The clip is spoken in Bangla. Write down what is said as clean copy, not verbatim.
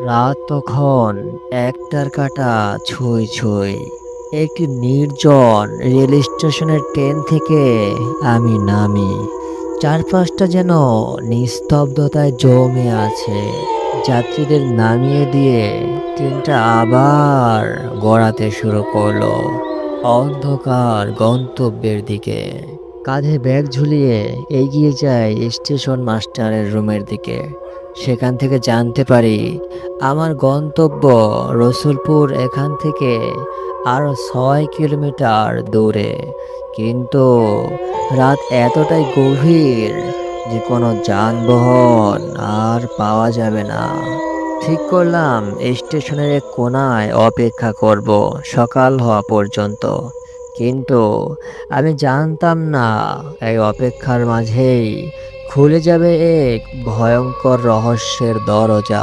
রাত তখন একটার কাঁটা ছুঁই ছুঁই। একটি নির্জন রেল স্টেশনের ট্রেন থেকে আমি নামি। চারপাশটা যেন নিস্তব্ধতায় জমে আছে। যাত্রীদের নামিয়ে দিয়ে ট্রেনটা আবার গড়াতে শুরু করলো অন্ধকার গন্তব্যের দিকে। কাঁধে ব্যাগ ঝুলিয়ে এগিয়ে যায় স্টেশন মাস্টারের রুমের দিকে। সেখান থেকে জানতে পারি আমার গন্তব্য রসুলপুর এখান থেকে আরো 6 কিলোমিটার দূরে। কিন্তু রাত এতটাই গভীর যে কোনো যানবাহন আর পাওয়া যাবে না। ঠিক করলাম স্টেশনের এক কোণায় অপেক্ষা করব সকাল হওয়া পর্যন্ত। কিন্তু আমি জানতাম না এই অপেক্ষার মাঝেই খুলে যাবে এক ভয়ঙ্কর রহস্যের দরজা।